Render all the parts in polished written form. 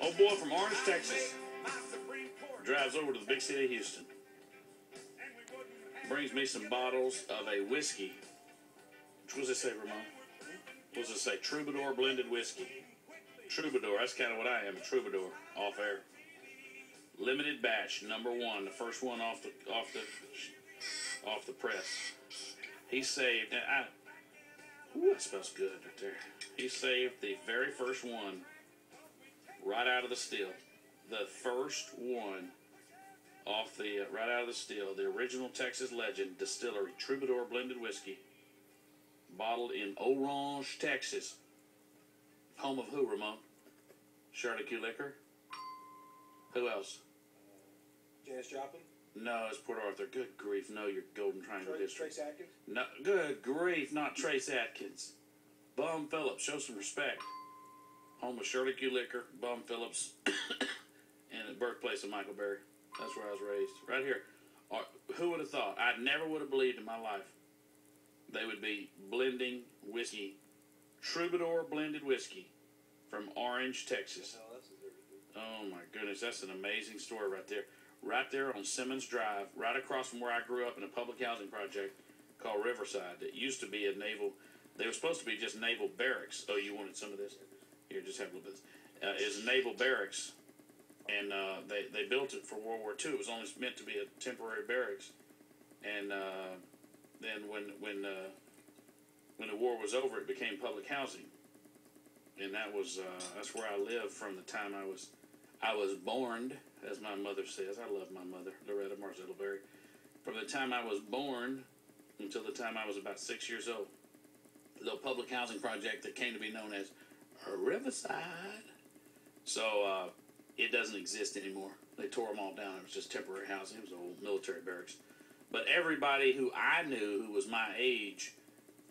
Old boy from Orange, Texas, drives over to the big city of Houston. Brings me some bottles of a whiskey. What does it say, Ramon? What does it say? Troubadour blended whiskey. Troubadour, that's kind of what I am, a troubadour, off air. Limited batch, number one, the first one off the press. He saved, ooh, that smells good right there. He saved the very first one right out of the still. The first one off the, right out of the still. The original Texas Legend Distillery Troubadour blended whiskey. Bottled in Orange, Texas. Home of who, Ramon? Shirley Q. Liquor? Who else? Janis Joplin? No, it's Port Arthur. Good grief. No, you're Golden Triangle District. Trace Atkins? No, good grief, not Trace Atkins. Bum Phillips, show some respect. Home of Shirley Q. Liquor, Bum Phillips, and the birthplace of Michael Berry. That's where I was raised. Right here. Who would have thought? I never would have believed in my life they would be blending whiskey. Troubadour blended whiskey from Orange, Texas. Oh my goodness, that's an amazing story right there. Right there on Simmons Drive, right across from where I grew up in a public housing project called Riverside. It used to be a naval, they were supposed to be just naval barracks. Oh, you wanted some of this? Here, just have a little bit. It's naval barracks, and they built it for World War II. It was only meant to be a temporary barracks. And then when the war was over, it became public housing. And that's where I lived from the time I was born, as my mother says. I love my mother, Loretta Marcelo Berry. From the time I was born until the time I was about 6 years old. The public housing project that came to be known as Riverside. So it doesn't exist anymore. They tore them all down. It was just temporary housing. It was old military barracks. But everybody who I knew who was my age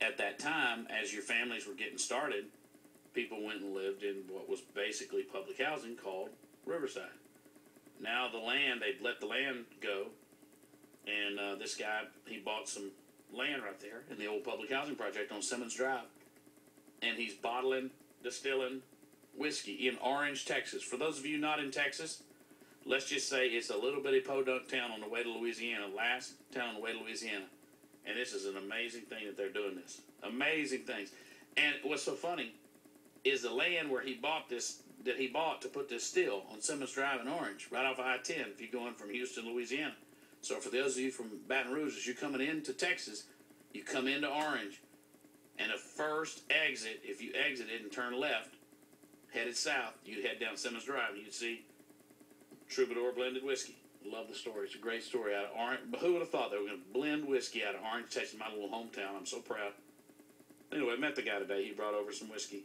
at that time, as your families were getting started, people went and lived in what was basically public housing called Riverside. Now the land, they'd let the land go, and this guy, he bought some land right there in the old public housing project on Simmons Drive, and he's bottling, distilling whiskey in Orange, Texas. For those of you not in Texas, let's just say it's a little bitty podunk town on the way to Louisiana, last town on the way to Louisiana, and this is an amazing thing that they're doing this. Amazing things. And what's so funny is the land where he bought this, that he bought to put this still on Simmons Drive in Orange, right off I-10, if you're going from Houston, Louisiana. So for those of you from Baton Rouge, as you're coming into Texas, you come into Orange, and the first exit, if you exited and turn left, headed south, you'd head down Simmons Drive, and you'd see Troubadour blended whiskey. Love the story. It's a great story out of Orange. But who would have thought they were going to blend whiskey out of Orange, Texas, my little hometown? I'm so proud. Anyway, I met the guy today. He brought over some whiskey.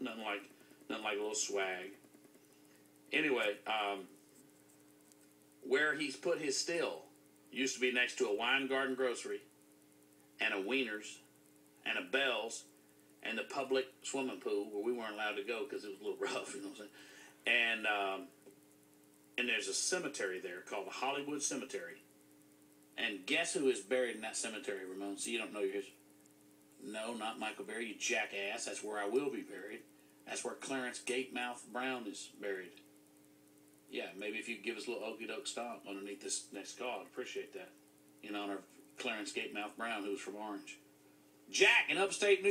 Nothing like a little swag. Anyway, where he's put his still used to be next to a wine garden grocery and a Wieners and a Bell's and the public swimming pool where we weren't allowed to go because it was a little rough, you know what I'm saying? And there's a cemetery there called the Hollywood Cemetery. And guess who is buried in that cemetery, Ramon? So you don't know your history. No, not Michael Berry, you jackass. That's where I will be buried. That's where Clarence Gatemouth Brown is buried. Yeah, maybe if you could give us a little okey doke stomp underneath this next call, I'd appreciate that. In honor of Clarence Gatemouth Brown, who was from Orange. Jack in upstate New York.